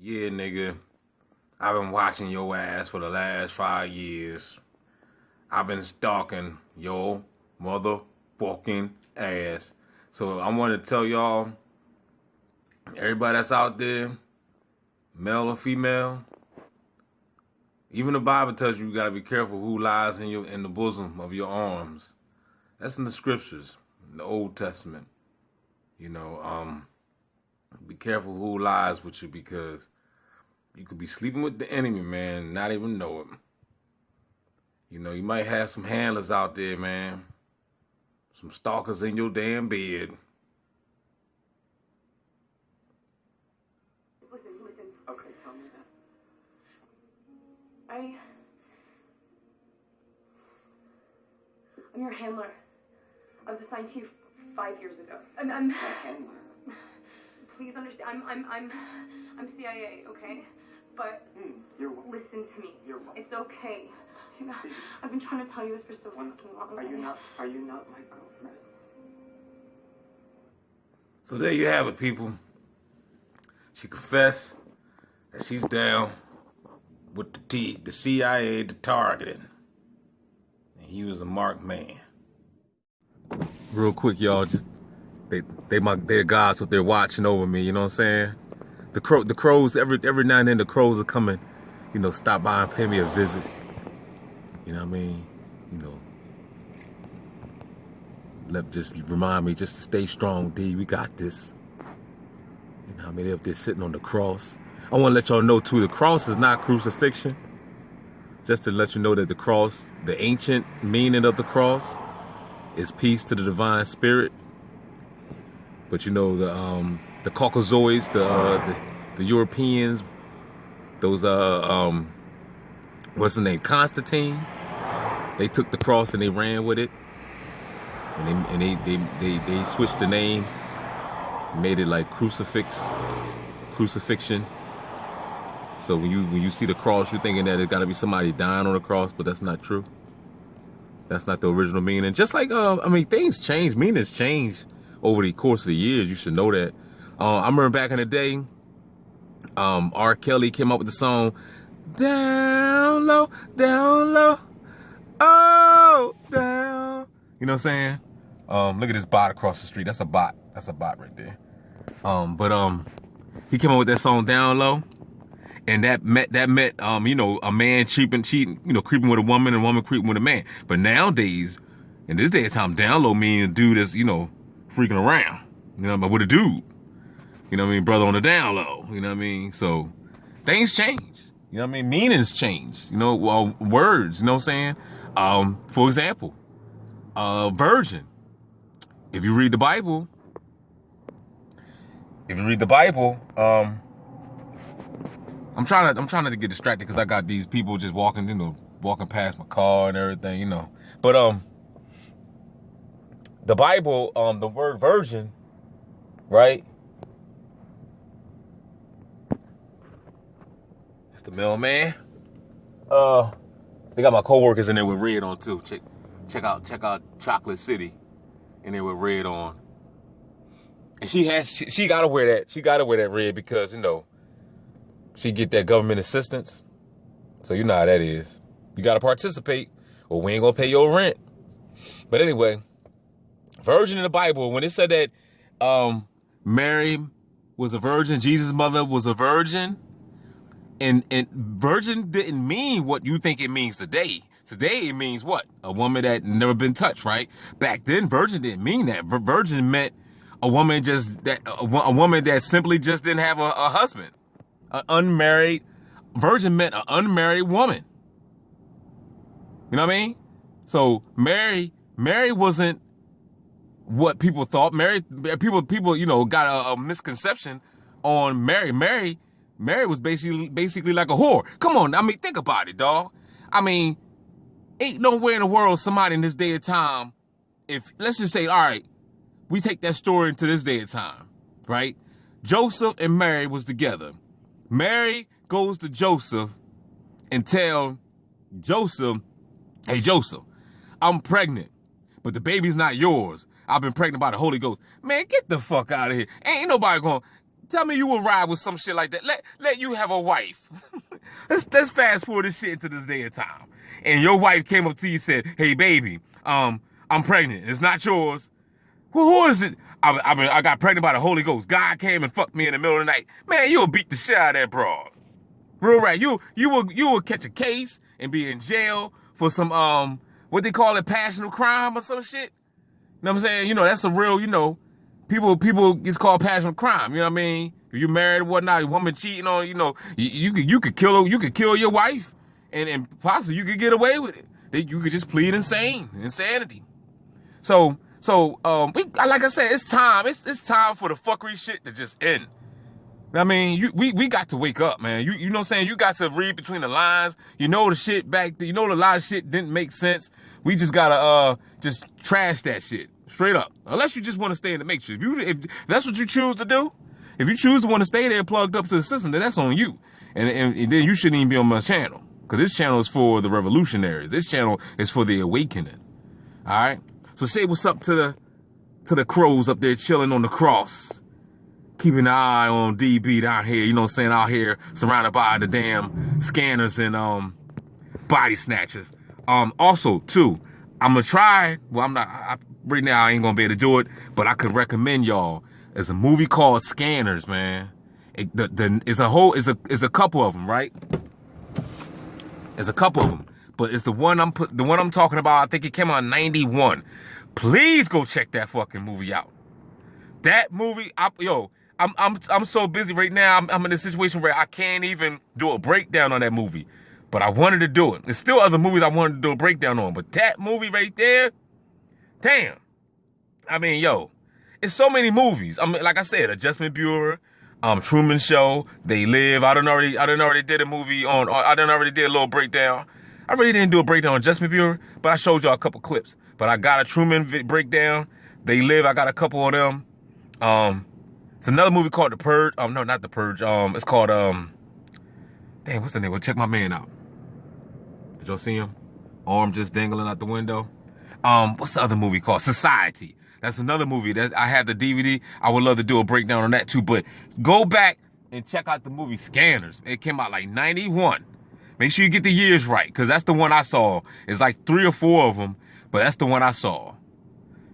Yeah, nigga, I've been watching your ass for the last 5 years. I've been stalking your motherfucking ass. So I want to tell y'all, everybody that's out there, male or female, even the Bible tells you gotta be careful who lies in the bosom of your arms. That's in the scriptures, in the Old Testament. Be careful who lies with you, because you could be sleeping with the enemy, man, and not even know it. You might have some handlers out there, man. Some stalkers in your damn bed. Listen. Okay, tell me that. I'm your handler. I was assigned to you 5 years ago. I'm My handler. Please understand. I'm CIA, okay? But You're welcome. listen to me. You're welcome. It's okay. I've been trying to tell you this for so fucking long. Are you not my girlfriend? So there you have it, people. She confessed that she's down with the CIA, the targeting. And he was a marked man. Real quick, y'all, they're gods up there watching over me, you know what I'm saying? The crows, every now and then the crows are coming, stop by and pay me a visit. You know what I mean? Just remind me just to stay strong, D. We got this. You know what I mean? They're up there sitting on the cross. I want to let y'all know, too, the cross is not crucifixion. Just to let you know that the cross, the ancient meaning of the cross, is peace to the divine spirit. But the Caucasoids, the Europeans, those what's the name, Constantine, they took the cross and they ran with it, and they switched the name, made it like crucifixion. So when you see the cross, you're thinking that it's got to be somebody dying on the cross, but that's not true. That's not the original meaning. Just like things change, meanings change over the course of the years. You should know that. I remember back in the day, R. Kelly came up with the song, down low, oh, down. You know what I'm saying? Look at this bot across the street. That's a bot. That's a bot right there. He came up with that song, Down Low. And that meant a man cheating, creeping with a woman, and a woman creeping with a man. But nowadays, in this day and time, down low means a dude that's, freaking around, but with a dude. You know what I mean? Brother on the down low. You know what I mean? So things change. You know what I mean? Meanings change. Words, you know what I'm saying? For example, virgin. If you read the Bible, I'm trying not to get distracted because I got these people just walking past my car and everything, But the Bible, the word virgin, right? It's the mailman. They got my coworkers in there with red on too. Check out Chocolate City in there with red on. And she gotta wear that. She gotta wear that red because she get that government assistance. So you know how that is. You got to participate or we ain't going to pay your rent. But anyway, virgin in the Bible, when it said that Mary was a virgin, Jesus' mother was a virgin, and virgin didn't mean what you think it means today. Today it means what? A woman that never been touched, right? Back then, virgin didn't mean that. Virgin meant a woman that simply just didn't have a husband. An unmarried virgin meant an unmarried woman. You know what I mean? So Mary wasn't what people thought. People got a misconception on Mary. Mary was basically like a whore. Come on, think about it, dog. Ain't nowhere in the world somebody in this day of time, if let's just say, all right, we take that story into this day of time, right? Joseph and Mary was together. Mary goes to Joseph and tell Joseph, hey, Joseph, I'm pregnant, but the baby's not yours. I've been pregnant by the Holy Ghost. Man, get the fuck out of here. Ain't nobody going, Tell me you will ride with some shit like that. Let you have a wife. let's fast forward this shit into this day and time. And your wife came up to you and said, "Hey baby, I'm pregnant. It's not yours." Well, who is it? I got pregnant by the Holy Ghost. God came and fucked me in the middle of the night. Man, you'll beat the shit out of that broad. Real right. You will catch a case and be in jail for some what they call it, passionate crime or some shit. You know what I'm saying? You know, that's a real, you know, people it's called passionate crime. You know what I mean? If you're married or whatnot, a woman cheating on, you know, you could kill your wife and possibly you could get away with it. You could just plead insanity. So like I said, it's time. It's time for the fuckery shit to just end. I mean, we got to wake up, man. You know what I'm saying? You got to read between the lines. You know the shit back there. You know a lot of shit didn't make sense. We just gotta just trash that shit straight up. Unless you just want to stay in the matrix. If that's what you choose to do, if you choose to want to stay there plugged up to the system, then that's on you. And then you shouldn't even be on my channel, because this channel is for the revolutionaries. This channel is for the awakening. All right. So say what's up to the crows up there chilling on the cross, keeping an eye on DB down here. You know what I'm saying? Out here surrounded by the damn scanners and body snatchers. Also too, I'm gonna try. Well, I'm not right now. I ain't gonna be able to do it, but I could recommend y'all. There's a movie called Scanners, man. It's a couple of them, right? There's a couple of them, but it's the one I'm talking about. I think it came out in '91. Please go check that fucking movie out. That movie, I'm so busy right now. I'm in a situation where I can't even do a breakdown on that movie, but I wanted to do it. There's still other movies I wanted to do a breakdown on, but that movie right there, damn. I mean, it's so many movies. I mean, like I said, Adjustment Bureau, Truman Show, They Live. I done already did a movie on. I done already did a little breakdown. I really didn't do a breakdown on Adjustment Bureau, but I showed y'all a couple clips. But I got a Truman breakdown. They Live. I got a couple of them. It's another movie called The Purge. No, not The Purge. It's called damn, what's the name? Well, check my man out. Did y'all see him? Arm just dangling out the window. What's the other movie called? Society. That's another movie that I have the DVD. I would love to do a breakdown on that too. But go back and check out the movie Scanners. It came out like '91. Make sure you get the years right, because that's the one I saw. It's like 3 or 4 of them, but that's the one I saw.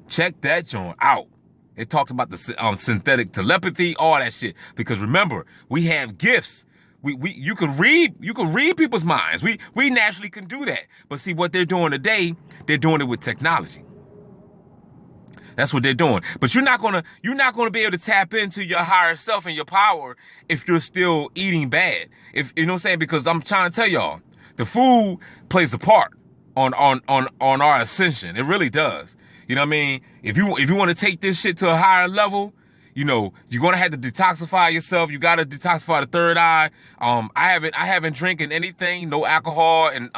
Check that joint out. It talks about the synthetic telepathy, all that shit. Because remember, we have gifts. You can read people's minds. We naturally can do that. But see what they're doing today, they're doing it with technology. That's what they're doing. But you're not gonna be able to tap into your higher self and your power if you're still eating bad. If you know what I'm saying? Because I'm trying to tell y'all, the food plays a part on our ascension. It really does. You know what I mean? If you want to take this shit to a higher level, you know, you're gonna have to detoxify yourself. You gotta detoxify the third eye. I haven't drinking anything, no alcohol, and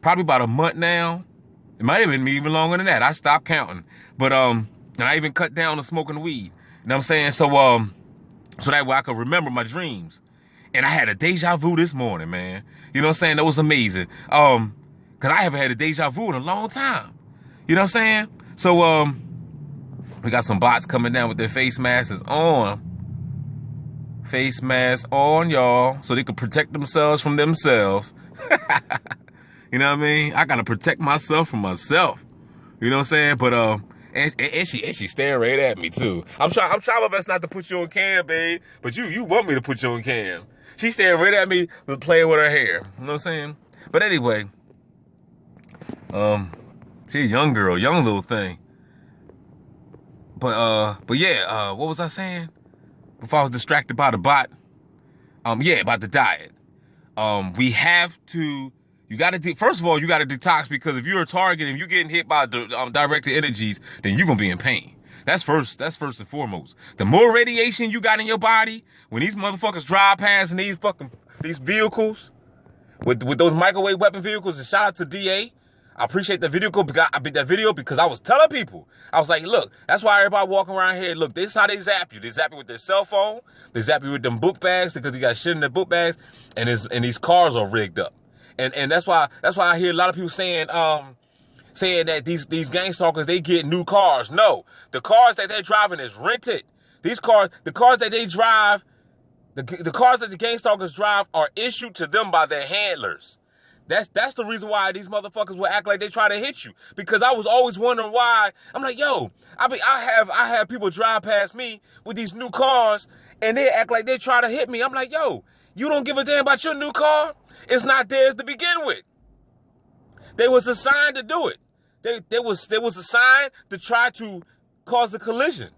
probably about a month now. It might have been even longer than that. I stopped counting. But and I even cut down on smoking weed. You know what I'm saying? So so that way I could remember my dreams. And I had a deja vu this morning, man. You know what I'm saying? That was amazing. Cause I haven't had a deja vu in a long time. You know what I'm saying? So we got some bots coming down with their face masks on. Face masks on, y'all, so they can protect themselves from themselves. You know what I mean? I gotta protect myself from myself. You know what I'm saying? But and she staring right at me too. I'm trying my best not to put you on cam, babe. But you want me to put you on cam. She's staring right at me, playing with her hair. You know what I'm saying? But anyway, she's a young girl, young little thing. But yeah, what was I saying? Before I was distracted by the bot. Yeah, about the diet. We have to. You got to, first of all, you got to detox, because if you're a target and you're getting hit by directed energies, then you're going to be in pain. That's first and foremost. The more radiation you got in your body, when these motherfuckers drive past in these vehicles, with those microwave weapon vehicles, and shout out to DA. I appreciate the video because I was telling people. I was like, look, that's why everybody walking around here, look, this is how they zap you. They zap you with their cell phone. They zap you with them book bags because you got shit in their book bags, and these cars are rigged up. And that's why I hear a lot of people saying that these gang stalkers, they get new cars. No, the cars that they're driving is rented. These cars, the cars that they drive, the cars that the gang stalkers drive are issued to them by their handlers. That's the reason why these motherfuckers will act like they try to hit you. Because I was always wondering why. I'm like, yo, I have people drive past me with these new cars and they act like they try to hit me. I'm like, yo, you don't give a damn about your new car? It's not theirs to begin with. They was assigned to do it. They was assigned to try to cause a collision.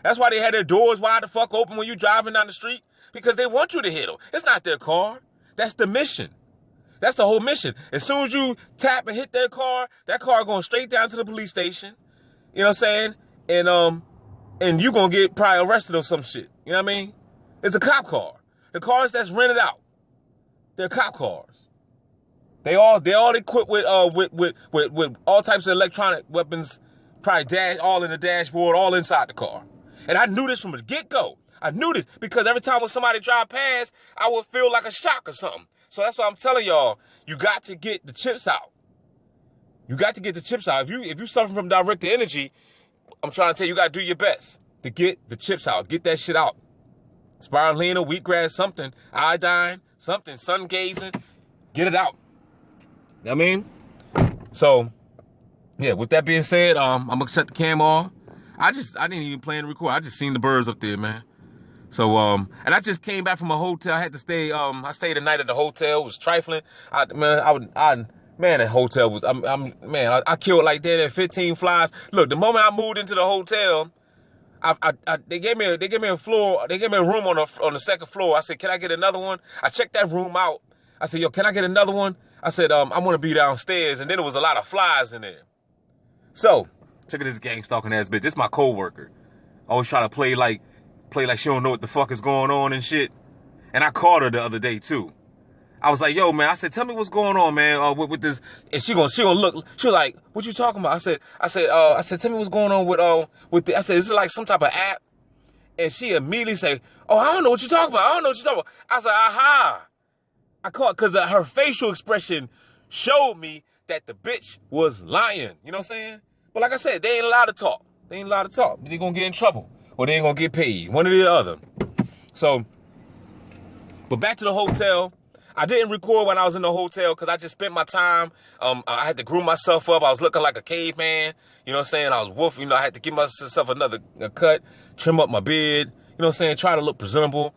That's why they had their doors wide the fuck open when you driving down the street, because they want you to hit them. It's not their car. That's the mission. That's the whole mission. As soon as you tap and hit that car going straight down to the police station. You know what I'm saying? And you gonna get probably arrested or some shit. You know what I mean? It's a cop car. The cars that's rented out, they're cop cars. They all equipped with all types of electronic weapons, probably all in the dashboard, all inside the car. And I knew this from the get-go. I knew this because every time when somebody drive past, I would feel like a shock or something. So that's why I'm telling y'all, you got to get the chips out. You got to get the chips out. If you suffer from directed energy, I'm trying to tell you, you got to do your best to get the chips out. Get that shit out. Spirulina, wheatgrass, something, iodine, something, sun gazing. Get it out. You know what I mean? So, yeah, with that being said, I'm going to shut the cam off. I didn't even plan to record. I just seen the birds up there, man. So, and I just came back from a hotel. I had to stay, I stayed a night at the hotel. It was trifling. That hotel was, I killed like that at 15 flies. Look, the moment I moved into the hotel, they gave me a room on the second floor. I said, can I get another one? I checked that room out. I said, yo, can I get another one? I said, I want to be downstairs. And then there was a lot of flies in there. So, check out this gang stalking ass bitch. This is my coworker. Always try to play like she don't know what the fuck is going on and shit. And I called her the other day too. I was like, yo, man, I said, tell me what's going on, man, with this. And she gonna look, she was like, what you talking about? I said, tell me what's going on with the, I said, is it like some type of app? And she immediately say, oh, I don't know what you're talking about. I don't know what you're talking about. I was like, aha. I caught, because her facial expression showed me that the bitch was lying. You know what I'm saying? But like I said, they ain't allowed to talk. They ain't allowed to talk. They gonna get in trouble. Or they ain't gonna get paid. One or the other. So, but back to the hotel. I didn't record when I was in the hotel because I just spent my time. I had to groom myself up. I was looking like a caveman. You know what I'm saying? I was wolf. You know, I had to give myself another cut, trim up my beard. You know what I'm saying? Try to look presentable.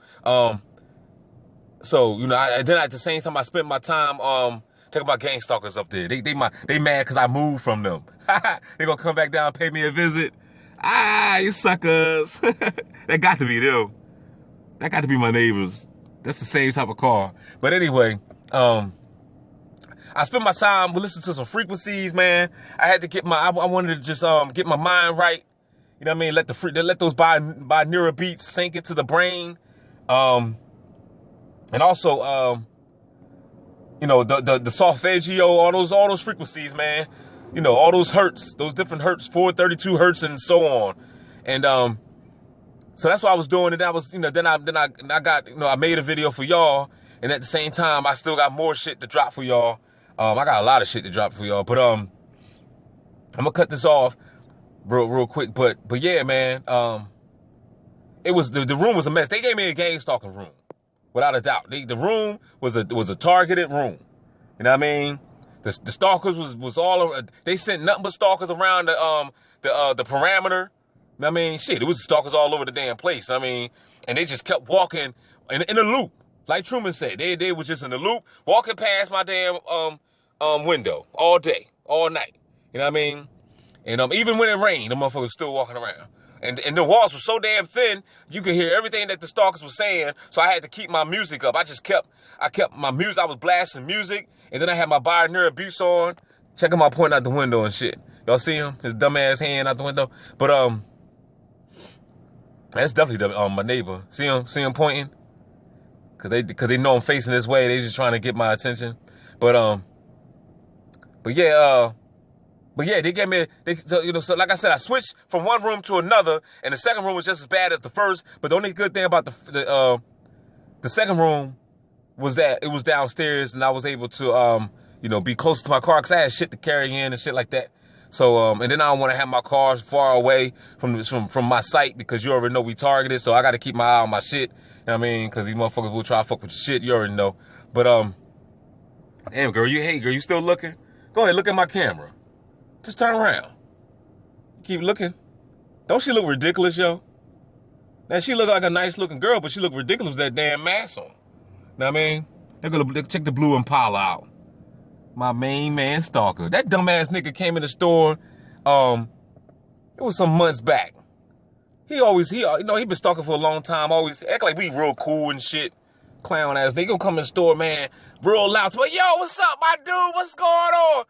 So, you know, then at the same time, I spent my time talking about gang stalkers up there. They mad because I moved from them. They gonna come back down and pay me a visit. Ah, you suckers. That got to be them. That got to be my neighbors. That's the same type of car. But anyway, I spent my time listening to some frequencies, man. I had to I wanted to just get my mind right. You know what I mean? Let those binaural beats sink into the brain. And also, you know, the solfeggio, all those frequencies, man. You know, all those hertz, those different hertz, 432 hertz and so on. And so that's what I was doing. And that was, you know, then I got, you know, I made a video for y'all. And at the same time, I still got more shit to drop for y'all. I got a lot of shit to drop for y'all. But I'm gonna cut this off real quick. But yeah, man, it was the room was a mess. They gave me a gang stalking room, without a doubt. The room was a targeted room. You know what I mean? The stalkers was all over. They sent nothing but stalkers around the perimeter. I mean, shit, it was stalkers all over the damn place. I mean, and they just kept walking in a loop. Like Truman said, they was just in a loop, walking past my damn window all day, all night. You know what I mean? And even when it rained, the motherfuckers still walking around. And the walls were so damn thin, you could hear everything that the stalkers were saying. So I had to keep my music up. I kept my music. I was blasting music, and then I had my binaural beats on. Check him out pointing out the window and shit. Y'all see him? His dumb ass hand out the window. But that's definitely my neighbor. See him pointing? Cause they know I'm facing this way. They just trying to get my attention. But yeah, they gave me, you know, so like I said, I switched from one room to another, and the second room was just as bad as the first. But the only good thing about the second room was that it was downstairs, and I was able to, you know, be close to my car because I had shit to carry in and shit like that. So, and then I don't want to have my cars far away from my site because you already know we targeted. So I got to keep my eye on my shit. You know what I mean? Because these motherfuckers will try to fuck with your shit. You already know. But, damn, girl, you still looking? Go ahead, look at my camera. Just turn around. Keep looking. Don't she look ridiculous, yo? Now, she look like a nice looking girl, but she look ridiculous with that damn mask on. Know what I mean? They're gonna check the blue Impala out. My main man stalker. That dumbass nigga came in the store. It was some months back. He been stalking for a long time. Always act like we real cool and shit. Clown ass nigga gonna come in the store, man, real loud. But yo, what's up, my dude? What's going on?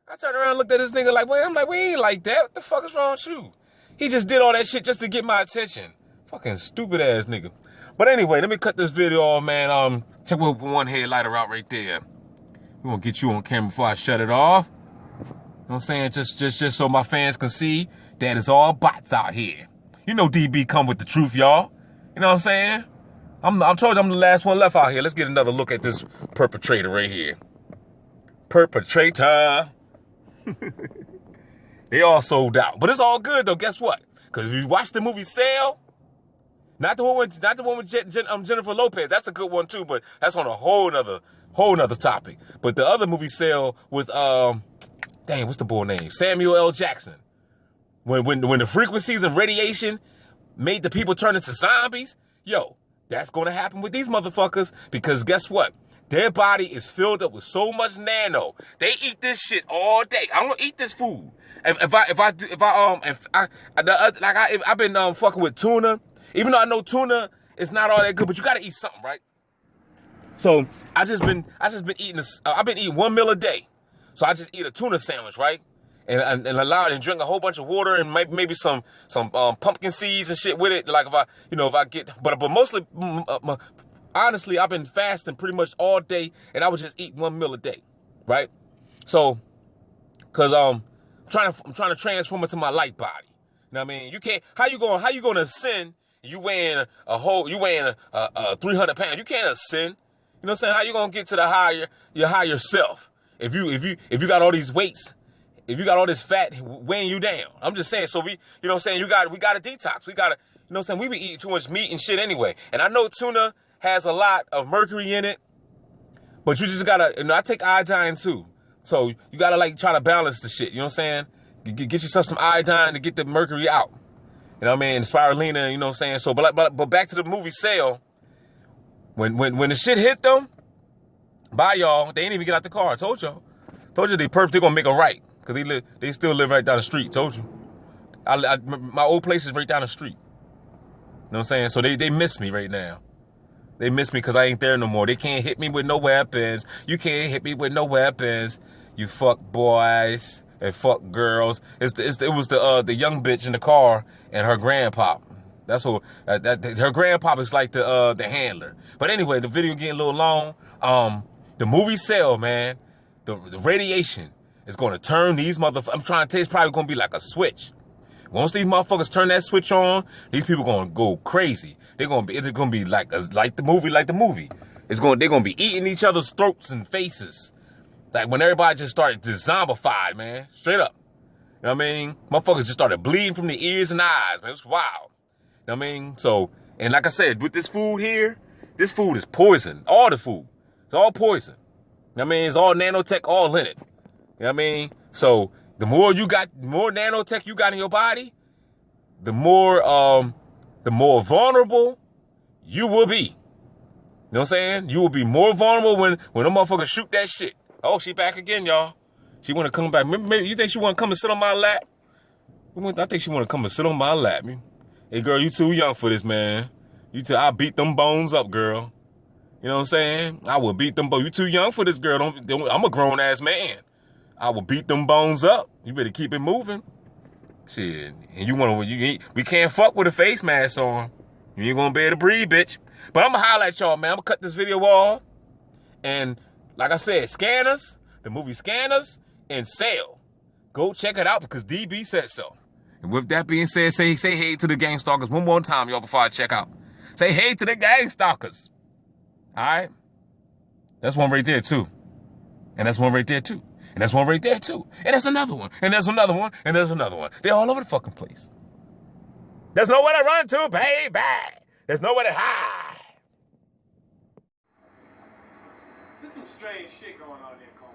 I turned around and looked at this nigga like, wait, I'm like, we ain't like that. What the fuck is wrong with you? He just did all that shit just to get my attention. Fucking stupid ass nigga. But anyway, let me cut this video off, man. Check with one headlighter out right there. We gonna get you on camera before I shut it off. You know what I'm saying? Just so my fans can see that it's all bots out here. You know DB come with the truth, y'all. You know what I'm saying? I'm told you I'm the last one left out here. Let's get another look at this perpetrator right here. Perpetrator. They all sold out. But it's all good though. Guess what? Because if you watch the movie Sale, not the one with Jennifer Lopez. That's a good one too, but that's on a whole nother topic. But the other movie Sale with what's the boy name? Samuel L. Jackson. When the frequencies and radiation made the people turn into zombies, yo, that's gonna happen with these motherfuckers because guess what? Their body is filled up with so much nano. They eat this shit all day. I don't eat this food. I've been fucking with tuna, even though I know tuna is not all that good, but you gotta eat something, right? So I just been eating this. I've been eating 1 meal a day. So I just eat a tuna sandwich, right? And drink a whole bunch of water and maybe some pumpkin seeds and shit with it. Like if I get, but mostly, honestly, I've been fasting pretty much all day, and I would just eat 1 meal a day, right? So, cause I'm trying to transform into my light body. You know what I mean? You can't. How you gonna ascend? You weighing 300 pounds. You can't ascend. You know what I'm saying? How you gonna get to your higher self if you got all these weights? If you got all this fat weighing you down, I'm just saying. So we got to detox. We got to, you know what I'm saying? We be eating too much meat and shit anyway. And I know tuna has a lot of mercury in it, but you just gotta, I take iodine too. So you gotta try to balance the shit. You know what I'm saying? Get yourself some iodine to get the mercury out. You know what I mean? Spirulina. You know what I'm saying? So, but back to the movie Sale. When the shit hit them, bye y'all. They ain't even get out the car. I told y'all they gonna make a right. Cause they still live right down the street. Told you. My old place is right down the street. You know what I'm saying? So they miss me right now. They miss me because I ain't there no more. They can't hit me with no weapons. You can't hit me with no weapons. You fuck boys and fuck girls. It was the young bitch in the car and her grandpop. That's who. Her grandpop is like the handler. But anyway, the video getting a little long. The movie Sale, man. The radiation is going to turn these motherfuckers. I'm trying to tell you, it's probably going to be like a switch. Once these motherfuckers turn that switch on, these people going to go crazy. It's going to be like the movie. They're going to be eating each other's throats and faces. Like when everybody just started to zombified, man. Straight up. You know what I mean? Motherfuckers just started bleeding from the ears and eyes, man. It's wild. You know what I mean? So, and like I said, with this food here, this food is poison. All the food. It's all poison. You know what I mean? It's all nanotech all in it. You know what I mean? So the more nanotech you got in your body, the more vulnerable you will be. You know what I'm saying? You will be more vulnerable when them motherfuckers shoot that shit. Oh, she back again, y'all. She want to come back. Maybe you think she want to come and sit on my lap? I think she want to come and sit on my lap. Hey, girl, you too young for this, man. I'll beat them bones up, girl. You know what I'm saying? I will beat them bones. You too young for this, girl. I'm a grown-ass man. I will beat them bones up. You better keep it moving. Shit. And we can't fuck with a face mask on. You ain't gonna be able to breathe, bitch. But I'm gonna highlight y'all, man. I'm gonna cut this video off. And like I said, Scanners, the movie Scanners, and Sale. Go check it out because DB said so. And with that being said, say hey to the gang stalkers one more time, y'all, before I check out. Say hey to the gang stalkers. All right? That's one right there, too. And that's one right there, too. And that's one right there too. And there's another one. And there's another one. And there's another one. They're all over the fucking place. There's nowhere to run to, baby. There's nowhere to hide. There's some strange shit going on there, Cole.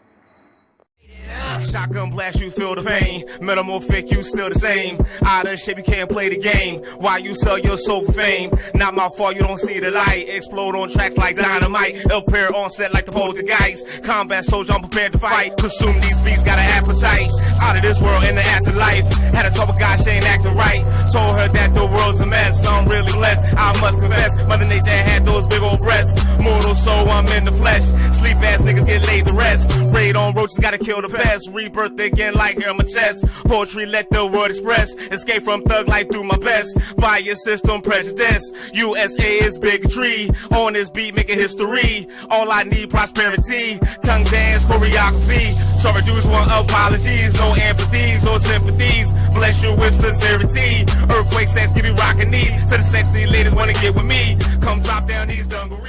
Shotgun blast, you feel the pain. Minimal thick, you still the same. Out of shape, you can't play the game. Why you sell your soul for fame? Not my fault, you don't see the light. Explode on tracks like dynamite. Appear on set like the poltergeist. Combat soldier, I'm prepared to fight. Consume these beats, got an appetite. Out of this world in the afterlife. Had a talk with God, she ain't acting right. Told her that the world's a mess. I'm really blessed, I must confess. Mother Nature had those big old breasts. Mortal soul, I'm in the flesh. Sleep ass niggas get laid to rest. Raid on roaches, gotta kill the pest. Rebirth again like hair on my chest. Poetry let the word express. Escape from thug life, do my best. Bias system prejudice. USA is bigotry. On this beat making history. All I need prosperity. Tongue dance choreography. Sorry dudes want apologies. No empathies or sympathies. Bless you with sincerity. Earthquake sex give you rockin' knees. So the sexy ladies wanna get with me. Come drop down these dungarees.